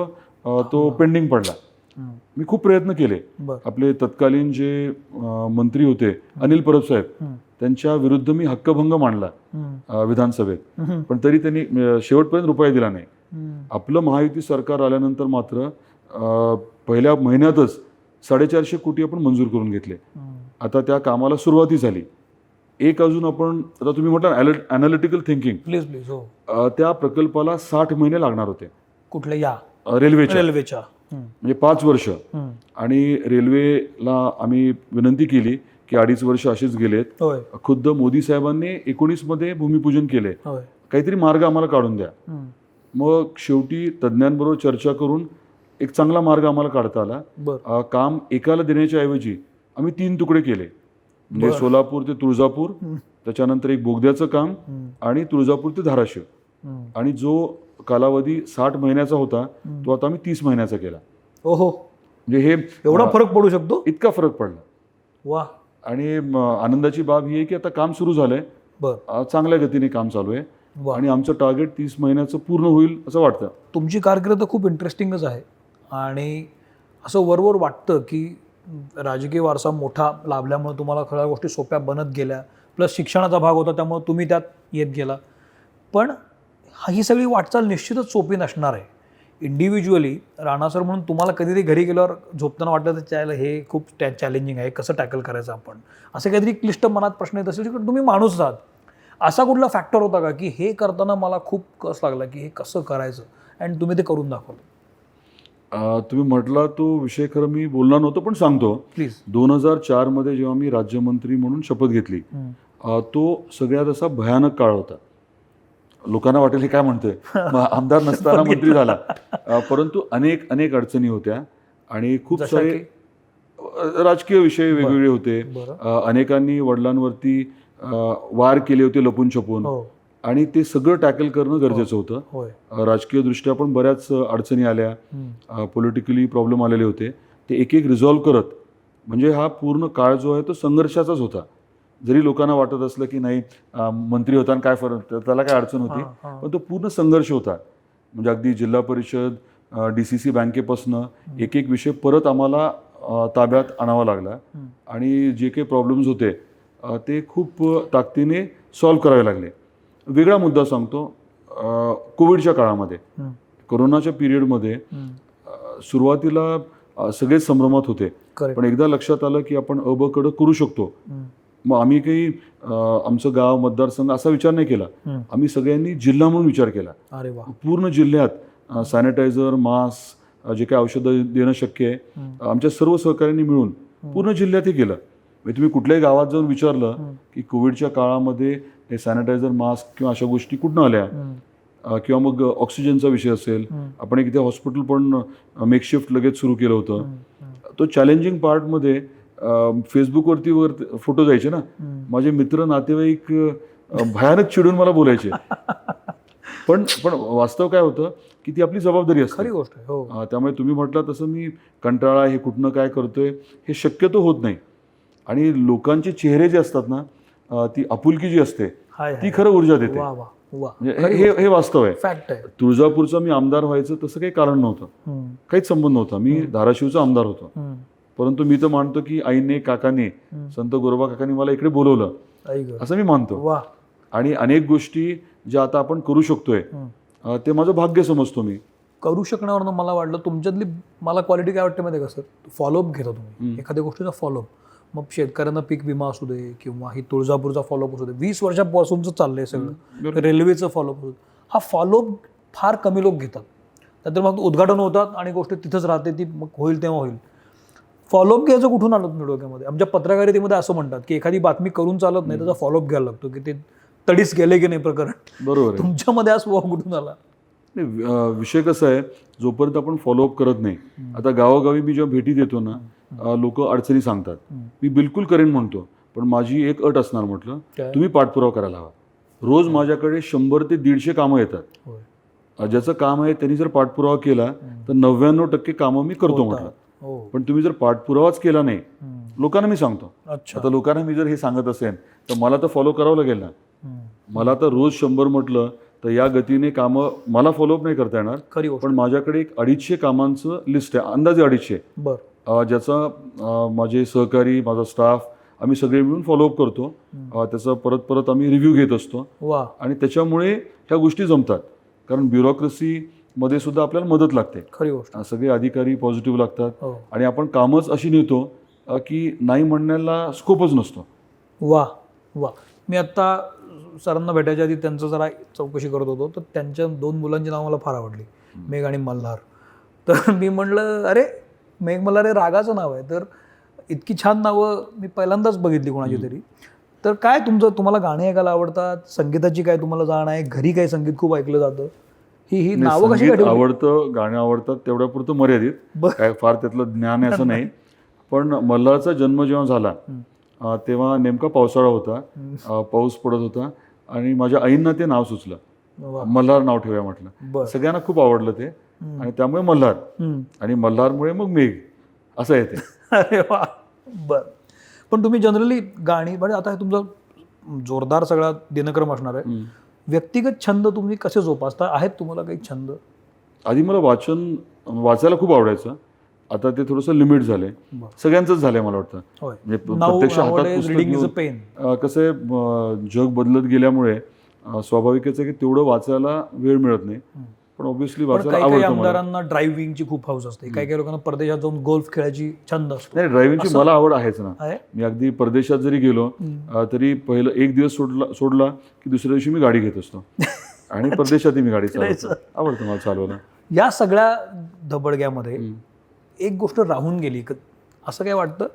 तो पेंडिंग पडला. मी खूप प्रयत्न केले. आपले तत्कालीन जे मंत्री होते अनिल परब साहेब, त्यांच्या विरुद्ध मी हक्कभंग मांडला विधानसभेत, पण तरी त्यांनी शेवटपर्यंत रुपया दिला नाही. आपलं महायुती सरकार आल्यानंतर मात्र पहिल्या महिन्यातच 450 कोटी आपण मंजूर करून घेतले. आता त्या कामाला सुरुवाती झाली. एक अजून आपण, आता तुम्ही म्हटलं अनालिटिकल थिंकिंग, प्लीज त्या प्रकल्पाला 60 महिने लागणार होते. कुठल्या? या रेल्वेच्या म्हणजे 5 वर्ष. आणि रेल्वेला आम्ही विनंती केली की 2.5 वर्ष असेच गेलेत. खुद्द मोदी साहेबांनी 19मध्ये भूमिपूजन केले, काहीतरी मार्ग आम्हाला काढून द्या. मग शेवटी तज्ज्ञांबरोबर चर्चा करून एक चांगला मार्ग आम्हाला काढता आला. काम एकाला देण्याच्या ऐवजी आम्ही 3 तुकडे केले. म्हणजे सोलापूर ते तुळजापूर, त्याच्यानंतर एक बोगद्याचं काम आणि तुळजापूर ते धाराशिव. आणि जो कालावधी 60 महिन्याचा होता तो आता आम्ही 30 महिन्याचा केला. म्हणजे हे एवढा फरक पडू शकतो? इतका फरक पडला. वा. आणि आनंदाची बाब ही आहे की आता काम सुरू झालंय, चांगल्या गतीने काम चालू आहे आणि आमचं टार्गेट 30 महिन्याचं पूर्ण होईल असं वाटतं. तुमची कारकीर्द खूप इंटरेस्टिंगच आहे आणि असं वरवर वाटतं की राजकीय वारसा मोठा लाभल्यामुळे तुम्हाला खऱ्या गोष्टी सोप्या बनत गेल्या, प्लस शिक्षणाचा भाग होता त्यामुळे तुम्ही त्यात येत गेला. पण ही सगळी वाटचाल निश्चितच सोपी नसणार आहे. इंडिव्हिज्युअली राणा सर म्हणून तुम्हाला कधीतरी घरी गेल्यावर झोपताना वाटलं तर त्याला हे खूप चॅलेंजिंग आहे, कसं टॅकल करायचं आपण, असे काहीतरी क्लिष्ट मनात प्रश्न येत असेल. तुम्ही माणूस आहात असा कुठला फॅक्टर होता का की हे करताना मला खूप कस लागला की हे कसं करायचं आणि तुम्ही ते करून दाखवलं? तुम्ही म्हटला तो विषय खरं मी बोलणार नव्हतो, पण सांगतो. प्लीज. 2004 मध्ये जेव्हा मी राज्यमंत्री म्हणून शपथ घेतली, तो सगळ्यात असा भयानक काळ होता. लोकांना वाटेल हे काय म्हणतोय, मग आमदार नसताना मंत्री झाला. परंतु अनेक अनेक अडचणी होत्या आणि खूप जशा सारे राजकीय विषय वेगवेगळे होते. बरं. अनेकांनी वडिलांवरती वार केले होते लपून छपून, हो. आणि ते सगळं टॅकल करणं गरजेचं होतं. होय. राजकीय दृष्ट्या पण बऱ्याच अडचणी आल्या, पॉलिटिकली प्रॉब्लेम आलेले होते. ते एक एक रिझॉल्व्ह करत, म्हणजे हा पूर्ण काळ जो आहे तो संघर्षाचाच होता. जरी लोकांना वाटत असलं की नाही मंत्री होता आणि काय फरक, त्याला काय अडचण होती, पण तो पूर्ण संघर्ष होता. म्हणजे अगदी जिल्हा परिषद, DCC बँकेपासनं एक एक विषय परत आम्हाला ताब्यात आणावा लागला आणि जे काही प्रॉब्लेम्स होते ते खूप ताकदीने सॉल्व्ह करावे लागले. वेगळा मुद्दा सांगतो. कोविडच्या काळामध्ये, कोरोनाच्या पिरियडमध्ये सुरुवातीला सगळेच संभ्रमात होते, पण एकदा लक्षात आलं की आपण कडं करू शकतो. मग आम्ही काही आमचं गाव, मतदारसंघ असा विचार नाही केला. आम्ही सगळ्यांनी जिल्हा म्हणून विचार केला. अरे वा. पूर्ण जिल्ह्यात सॅनिटायझर, मास्क, जे काही औषधं देणं शक्य आहे, आमच्या सर्व सहकाऱ्यांनी मिळून पूर्ण जिल्ह्यातही केलं. म्हणजे तुम्ही कुठल्याही गावात जाऊन विचारलं की कोविडच्या काळामध्ये हे सॅनिटायझर, मास्क किंवा अशा गोष्टी कुठून आल्या, किंवा मग ऑक्सिजनचा विषय असेल, आपण एक इथे हॉस्पिटल पण मेकशिफ्ट लगेच सुरू केलं होतं. तो चॅलेंजिंग पार्टमध्ये फेसबुकवरती फोटो जायचे ना, माझे मित्र, नातेवाईक भयानक चिडून मला बोलायचे. पण वास्तव काय होतं की ती आपली जबाबदारी असते. खरी गोष्ट आहे. हो. त्यामुळे तुम्ही म्हटलं तसं मी कंटाळा, हे कुठनं काय करतोय हे शक्यतो होत नाही. आणि लोकांचे चेहरे जे असतात ना, ती आपुलकी जी असते ती खरं ऊर्जा देते. म्हणजे हे वास्तव आहे. फॅक्ट आहे. तुळजापूरचा मी आमदार व्हायचं तसं काही कारण नव्हतं, काहीच संबंध नव्हता. मी धाराशिवचा आमदार होतो, परंतु मी तर मानतो की आईने, काकाने, संत गोरोबा काकांनी मला इकडे बोलवलं, असं मी मानतो. आणि अनेक गोष्टी ज्या आता आपण करू शकतोय ते माझं भाग्य समजतो. मी करू शकण्यावरनं मला वाटलं तुमच्यातली मला क्वालिटी काय वाटते माहिती आहे का सर, फॉलोअप घेता तुम्ही एखाद्या गोष्टीचा फॉलोअप. मग शेतकऱ्यांना पीक विमा असू दे किंवा ही तुळजापूरचा फॉलोअप असू दे, 20 वर्षापासूनचं चाललंय सगळं. रेल्वेचं फॉलोअप असू दे, हा फॉलोअप फार कमी लोक घेतात. नंतर मग उद्घाटन होतात आणि गोष्ट तिथंच राहते, ती मग होईल तेव्हा होईल. फॉलोअप घ्यायचं कुठून आलं तुम्ही डोक्यामध्ये? आमच्या पत्रकारितेमध्ये असं म्हणतात की एखादी बातमी करून चालत नाही, त्याचा फॉलोअप घ्यायला लागतो की ते तडीस गेले की नाही प्रकरण. बरोबर. तुमच्यामध्ये हा स्वभाव कुठून आला? विषय कसा आहे, जोपर्यंत आपण फॉलोअप करत नाही, आता गावोगावी मी जेव्हा भेटी देतो ना, लोक अडचणी सांगतात, मी बिलकुल करेन म्हणतो, पण माझी एक अट असणार, म्हटलं तुम्ही पाठपुरावा करायला हवा. रोज माझ्याकडे 100 ते 150 कामं येतात. ज्याचं काम आहे त्यांनी जर पाठपुरावा केला तर 99% कामं मी करतो म्हटलं. पण तुम्ही जर पाठपुरावाच केला नाही, लोकांना मी सांगतो. आता लोकांना मी जर हे सांगत असेल तर मला तर फॉलो करावं लागेल ना. मला तर रोज 100 म्हटलं तर या गतीने कामं मला फॉलोअप नाही करता येणार. पण माझ्याकडे एक 250 कामांचं लिस्ट आहे, अंदाजे 250, ज्याचा माझे सहकारी, माझा स्टाफ, आम्ही सगळे मिळून फॉलोअप करतो. त्याचा परत परत आम्ही रिव्ह्यू घेत असतो. आणि त्याच्यामुळे ह्या गोष्टी जमतात. कारण ब्युरोक्रेसीमध्ये सुद्धा आपल्याला मदत लागते. खरी गोष्ट. सगळे अधिकारी पॉझिटिव्ह लागतात आणि आपण कामच अशी नेतो की नाही म्हणण्याला स्कोपच नसतो. वा वा. मी आत्ता सरांना भेटायच्या आधी त्यांचं जरा चौकशी करत होतो, तर त्यांच्या 2 मुलांची नावं मला फार आवडली, मेघ आणि मल्हार. तर मी म्हटलं अरे मेघ मल्हार हे रागाचं नाव आहे, तर इतकी छान नावं मी पहिल्यांदाच बघितली कोणाची तरी. तर काय तुम्हाला गाणी ऐकायला आवडतात, संगीताची काय तुम्हाला जाण आहे, घरी काय संगीत खूप ऐकलं जातं, ही नावं कशी काय? आवडतं, गाणं आवडतात, तेवढ्यापुरतं मर्यादित, काय फार त्यातलं ज्ञान आहे असं नाही. पण मल्हारचा जन्म जेव्हा झाला तेव्हा नेमका पावसाळा होता, पाऊस पडत होता आणि माझ्या आईंना ते नाव सुचलं, मल्हार नाव ठेवूया म्हटलं. सगळ्यांना खूप आवडलं ते आणि त्यामुळे मल्हार, आणि मल्हारमुळे मग मेघ असं येते. अरे वा. बर. पण तुम्ही जनरली गाणी, म्हणजे आता हे तुमचा जोरदार सगळा दिनक्रम असणार आहे, व्यक्तिगत छंद तुम्ही कसे जोपासता? आहेत तुम्हाला काही छंद? आधी मला वाचायला खूप आवडायचं. आता ते थोडंसं लिमिट झालंय, सगळ्यांचंच झालंय मला वाटतं. म्हणजे प्रत्यक्ष हातात पुस्तक, कसं आहे, जग बदलत गेल्यामुळे स्वाभाविकच आहे की तेवढं वाचायला वेळ मिळत नाही. पण ऑब्व्हियसली पण वाचायला काही काही आवडतं मला. आमदारांना ड्रायव्हिंगची खूप हौस असते, काही काही लोकांना परदेशात जाऊन गोल्फ खेळायची छंद असतो. नाही, ड्रायव्हिंगची मला आवड आहेच ना. आहे? मी अगदी परदेशात जरी गेलो तरी पहिलं एक दिवस सोडला की दुसऱ्या दिवशी मी गाडी घेत असतो आणि परदेशातही मी गाडी चालवतो. आवडतं मला चालवायला. या सगळ्या धबडग्यामध्ये एक गोष्ट राहून गेली, असं काय वाटतं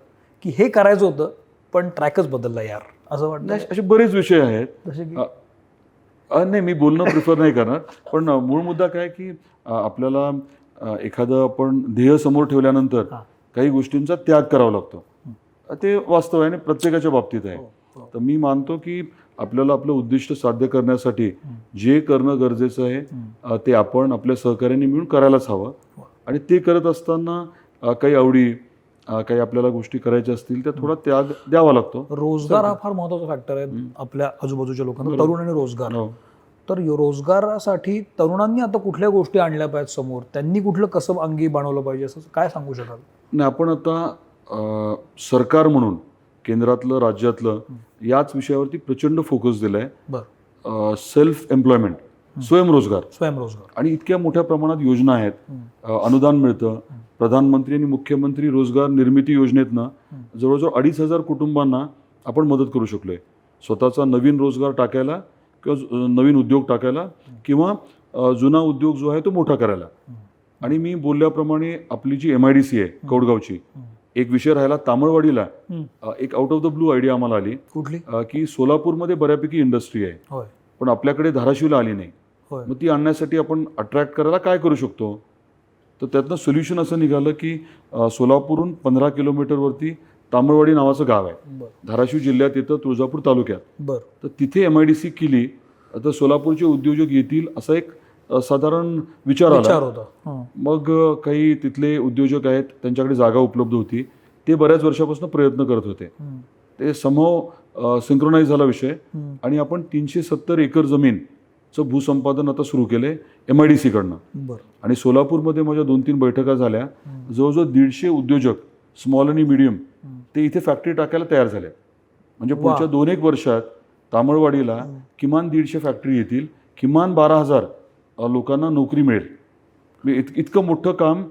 की हे करायचं होतं पण ट्रॅकच बदलला यार, असं वाटतं? असे बरेच विषय आहेत. जसे की नाही, मी बोलणं प्रिफर नाही करणार, पण मूळ मुद्दा काय की आपल्याला एखादं आपण ध्येय समोर ठेवल्यानंतर काही गोष्टींचा त्याग करावा लागतो. ते वास्तव आहे आणि प्रत्येकाच्या बाबतीत आहे. तर मी मानतो की आपल्याला आपलं उद्दिष्ट साध्य करण्यासाठी जे करणं गरजेचं आहे ते आपण आपल्या सहकार्याने मिळून करायलाच हवं. आणि ते करत असताना काही आवडी काही आपल्याला गोष्टी करायच्या असतील त्या थोडा त्याग द्यावा लागतो. रोजगार हा फार महत्त्वाचा फॅक्टर आहे आपल्या आजूबाजूच्या लोकांना, तरुण आणि रोजगार. हो. तर रोजगारासाठी तरुणांनी आता कुठल्या गोष्टी आणल्या पाहिजेत समोर, त्यांनी कुठलं कसं अंगी बाणवलं पाहिजे, असं काय सांगू शकाल? नाही, आपण आता सरकार म्हणून केंद्रातलं राज्यातलं याच विषयावरती प्रचंड फोकस दिला आहे. बरं. सेल्फ एम्प्लॉयमेंट, स्वयंरोजगार. आणि इतक्या मोठ्या प्रमाणात योजना आहेत, अनुदान मिळतं. प्रधानमंत्री आणि मुख्यमंत्री रोजगार निर्मिती योजनेतनं जवळजवळ 2,500 कुटुंबांना आपण मदत करू शकलोय स्वतःचा नवीन रोजगार टाकायला किंवा नवीन उद्योग टाकायला किंवा जुना उद्योग जो आहे तो मोठा करायला. आणि मी बोलल्याप्रमाणे आपली जी MIDC आहे कौडगावची, एक विषय राहिला तामळवाडीला. एक out of the blue idea आम्हाला आली कुठली? की सोलापूरमध्ये बऱ्यापैकी इंडस्ट्री आहे, होय पण आपल्याकडे धाराशिवला आली नाही. होय. मग ती आणण्यासाठी आपण अट्रॅक्ट करायला काय करू शकतो? तर त्यातनं सोल्युशन असं निघालं की सोलापूरहून 15 किलोमीटरवरती तामळवाडी नावाचं गाव आहे, बरं धाराशिव जिल्ह्यात येतं, तुळजापूर तालुक्यात. बरं. तर तिथे MIDC केली तर सोलापूरचे उद्योजक येतील असा एक साधारण विचार आला. होता. मग काही तिथले उद्योजक आहेत, त्यांच्याकडे जागा उपलब्ध होती, ते बऱ्याच वर्षापासून प्रयत्न करत होते. ते समूह सिंक्रोनाइज झाला विषय आणि आपण 370 एकर जमीनचं भूसंपादन आता सुरू केलंय MIDC कडनं. बरं. आणि सोलापूरमध्ये माझ्या 2-3 बैठका झाल्या. जवळजवळ 150 उद्योजक स्मॉल आणि मीडियम ते इथे फॅक्टरी टाकायला तयार झाले. म्हणजे पुढच्या 2-1 वर्षात तामळवाडीला किमान 150 फॅक्टरी येतील, किमान 12,000 लोकांना नोकरी मिळेल. इतकं मोठं काम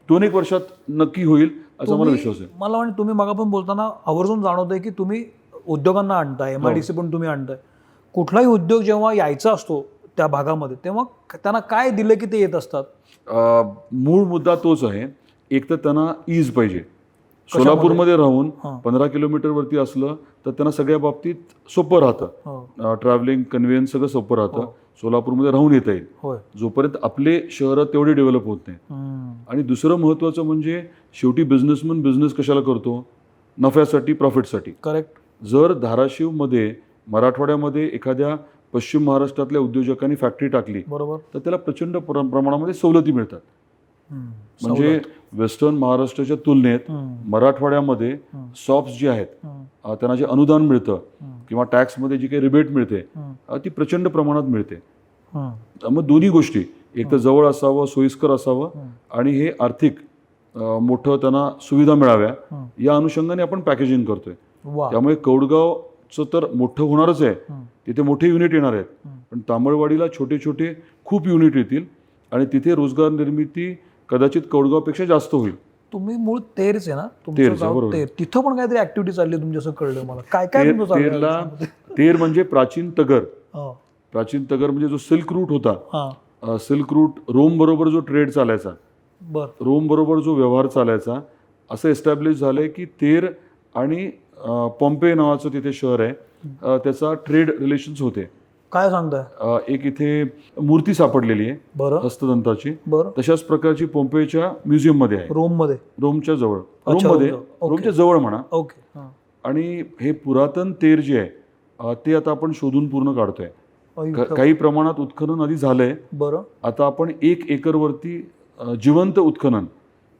2-1 वर्षात नक्की होईल असा मला विश्वास आहे. मला म्हणजे तुम्ही मग पण बोलताना आवर्जून जाणवतंय की तुम्ही उद्योगांना आणताय, MIDC पण तुम्ही आणताय. कुठलाही उद्योग जेव्हा यायचा असतो त्या भागामध्ये तेव्हा त्यांना काय दिलं की ते येत असतात? मूळ मुद्दा तोच आहे. एक तर त्यांना ईज पाहिजे. सोलापूरमध्ये राहून 15 किलोमीटरवरती असलं तर त्यांना सगळ्या बाबतीत सोपं राहतं. ट्रॅव्हलिंग, कन्व्हियन्स सगळं सोपं राहतं. सोलापूरमध्ये राहून येता येईल. जोपर्यंत आपले शहरं तेवढे डेव्हलप होत नाही. आणि दुसरं महत्त्वाचं म्हणजे शेवटी बिझनेसमन बिझनेस कशाला करतो? नफ्यासाठी, प्रॉफिटसाठी. करेक्ट. जर धाराशिवमध्ये, मराठवाड्यामध्ये एखाद्या पश्चिम महाराष्ट्रातल्या उद्योजकांनी फॅक्टरी टाकली बरोबर, तर त्याला प्रचंड प्रमाणामध्ये सवलती मिळतात. म्हणजे वेस्टर्न महाराष्ट्राच्या तुलनेत मराठवाड्यामध्ये सॉप्स जी आहेत त्यांना जे अनुदान मिळतं किंवा टॅक्समध्ये जी काही रिबेट मिळते ती प्रचंड प्रमाणात मिळते. मग दोन्ही गोष्टी, एक तर जवळ असावं, सोयीस्कर असावं आणि हे आर्थिक मोठं त्यांना सुविधा मिळाव्या या अनुषंगाने आपण पॅकेजिंग करतोय. त्यामुळे कौडगावचं तर मोठं होणारच आहे, तिथे मोठे युनिट येणार आहेत, पण तामळवाडीला छोटे छोटे खूप युनिट येतील आणि तिथे रोजगार निर्मिती कदाचित कौडगावपेक्षा जास्त होईल. तुम्ही मूळ तेरच आहे ना? तुमचं गाव तेर. तिथं पण काहीतरी ऍक्टिव्हिटी चालली तुमची असं कळलं मला. काय काय तेर म्हणजे प्राचीन तगर. प्राचीन तगर म्हणजे जो सिल्क रूट होता, सिल्क रूट रोम बरोबर जो ट्रेड चालायचा, रोम बरोबर जो व्यवहार चालायचा, असं एस्टॅब्लिश झालंय की तेर आणि पॉम्पे नावाचं तिथे शहर आहे, त्याचा ट्रेड रिलेशन्स होते. काय सांगताय? एक इथे मूर्ती सापडलेली आहे हस्तदंताची, तशाच प्रकारची पॉम्पेच्या म्युझियम मध्ये आहे, रोमच्या जवळ, रोमच्या जवळ म्हणा. आणि हे पुरातन तेर जे आहे ते आता आपण शोधून पूर्ण काढतोय. काही प्रमाणात उत्खनन आधी झालंय. आता आपण 1 एकरवरती जिवंत उत्खनन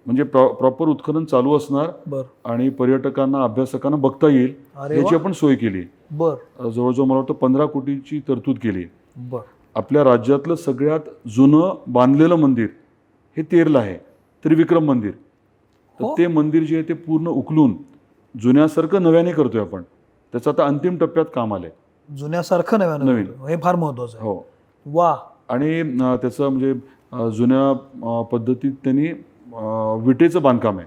म्हणजे प्रॉपर उत्खनन चालू असणार आणि पर्यटकांना, अभ्यासकांना बघता येईल याची आपण सोय केली. जवळजवळ मला वाटतं 15 कोटीची तरतूद केली. आपल्या राज्यातलं सगळ्यात जुनं बांधलेलं मंदिर हे तेरला आहे, त्रिविक्रम मंदिर. तर ते मंदिर जे आहे ते पूर्ण उकलून जुन्यासारखं नव्याने करतोय आपण. त्याचं आता अंतिम टप्प्यात काम आलंय. जुन्यासारखं नवीन, हे फार महत्वाचं आहे. वा. आणि त्याचं म्हणजे जुन्या पद्धतीत त्यांनी विटेचं बांधकाम आहे.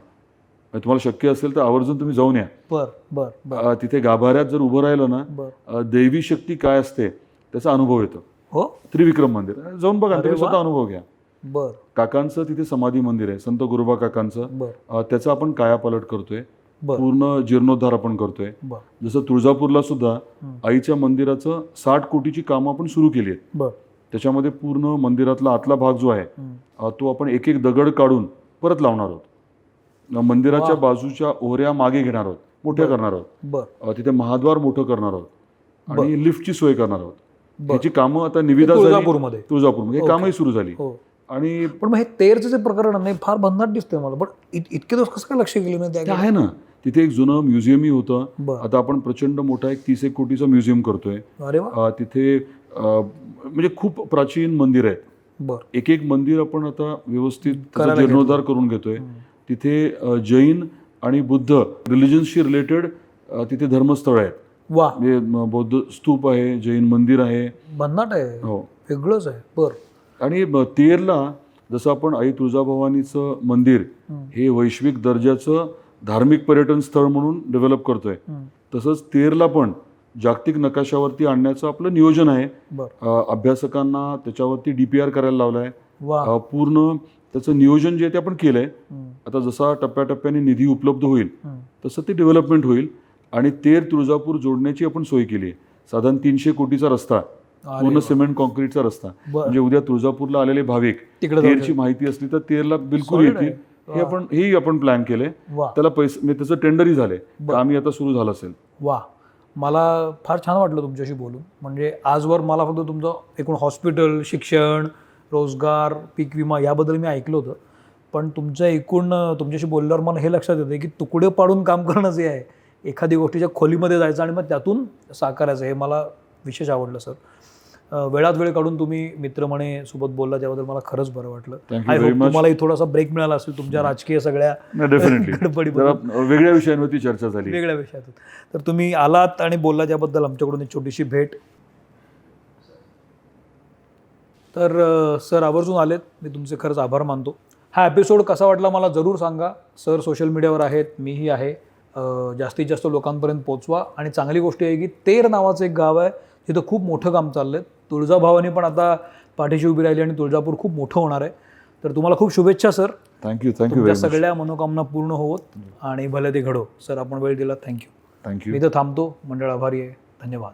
तुम्हाला शक्य असेल तर आवर्जून तुम्ही जाऊन या. बर बर बर तिथे गाभाऱ्यात जर उभं राहिलं ना, बर दैवी शक्ती काय असते त्याचा अनुभव येतो. हो त्रिविक्रम मंदिर जाऊन बघा, अरे तुम्ही वा. स्वतः अनुभव घ्या. बर काकांचं तिथे समाधी मंदिर आहे, संत गुरुबा काकांचं. बर त्याचा आपण कायापालट करतोय, बर पूर्ण जीर्णोद्धार आपण करतोय. बर जसं तुळजापूरला सुद्धा आईच्या मंदिराचं 60 कोटीची कामं आपण सुरू केली आहेत. बर त्याच्यामध्ये पूर्ण मंदिरातला आतला भाग जो आहे तो आपण एक एक दगड काढून परत लावणार आहोत. मंदिराच्या बाजूच्या ओऱ्या मागे घेणार आहोत, मोठ्या करणार आहोत. बर तिथे महाद्वार मोठं करणार आहोत आणि लिफ्टची सोय करणार आहोत. बर. याची कामं आता निविदा झाली तुळजापूरमध्ये. तुळजापूरमध्ये, हे कामही सुरू झाली. हो आणि पण मग हे तेरचं जे प्रकरण नाही फार भन्नाट दिसतंय मला, पण इतके दिवस कसं काय लक्ष गेले नाही ते त्या? आहे ना, तिथे एक जुनं म्युझियमही होतं. बर. आता आपण प्रचंड मोठा एक 30 कोटीचा म्युझियम करतोय. अरे वा. तिथे म्हणजे खूप प्राचीन मंदिर आहेत. बर एक एक मंदिर आपण आता व्यवस्थित त्याचा करायला जीर्णोद्धार करून घेतोय. तिथे जैन आणि बुद्ध रिलिजन्सशी रिलेटेड तिथे धर्मस्थळ आहेत. वा म्हणजे बौद्ध स्तूप आहे, जैन मंदिर आहे. भन्नाट आहे, हो. वेगळंच आहे. बर आणि तेरला जसं आपण आई तुळजाभवानीचं मंदिर हे वैश्विक दर्जाचं धार्मिक पर्यटन स्थळ म्हणून डेव्हलप करतोय, तसंच तेरला पण जागतिक नकाशावरती आणण्याचं आपलं नियोजन आहे. बर अभ्यासकांना त्याच्यावरती DPR करायला लावलाय. वा पूर्ण त्याचं नियोजन जे आहे ते आपण केलंय. आता जसा टप्प्याटप्प्याने निधी उपलब्ध होईल तसं ते डेव्हलपमेंट होईल आणि तेर तुळजापूर जोडण्याची आपण सोय केली आहे. साधारण 300 कोटीचा रस्ता, पूर्ण सिमेंट कॉन्क्रीटचा रस्ता. म्हणजे उद्या तुळजापूरला आलेले भाविक तिकडे जाऊ तेरची माहिती असली तर तेरला बिलकुल येतील. हेही आपण प्लॅन केलंय. वा त्याला पैसे म्हणजे त्याचं टेंडरही झालंय, कामही आता सुरू झालं असेल. वा मला फार छान वाटलं तुमच्याशी बोलून. म्हणजे आजवर मला फक्त तुमचं एकूण हॉस्पिटल, शिक्षण, रोजगार, पीक विमा याबद्दल मी ऐकलं होतं, पण तुमचं एकूण तुमच्याशी बोलल्यावर मला हे लक्षात येतं की तुकडे पाडून काम करणं जे आहे, एखादी गोष्टीच्या खोलीमध्ये जायचं आणि मग त्यातून साकारायचं, हे मला विशेष आवडलं सर. वेळात वेळ काढून तुम्ही मित्रमणे सोबत बोलला त्याबद्दल मला खरंच बरं वाटलं. आय होप तुम्हालाही थोडासा ब्रेक मिळाला असेल तुमच्या राजकीय सगळ्या गडबडीबद्दल. वेगळ्या विषयांवरती चर्चा झाली, वेगळ्या विषयातून. तर तुम्ही आलात आणि बोलला त्याबद्दल आमच्याकडून एक छोटीशी भेट. तर सर आवर्जून आलेत, मी तुमचे खरंच आभार मानतो. हा एपिसोड कसा वाटला मला जरूर सांगा. सर सोशल मीडियावर आहेत, मीही आहे. जास्तीत जास्त लोकांपर्यंत पोचवा. आणि चांगली गोष्ट आहे की तेर नावाचं एक गाव आहे तिथं खूप मोठं काम चाललं आहे. तुळजाभवानी पण आता पाठीशी उभी राहिली आणि तुळजापूर खूप मोठं होणार आहे. तर तुम्हाला खूप शुभेच्छा सर. थँक्यू तुमच्या सगळ्या मनोकामना पूर्ण होत आणि भले ते घडो. सर आपण वेळ दिला, थँक्यू. मी तर थांबतो. मंडळ आभारी आहे. धन्यवाद.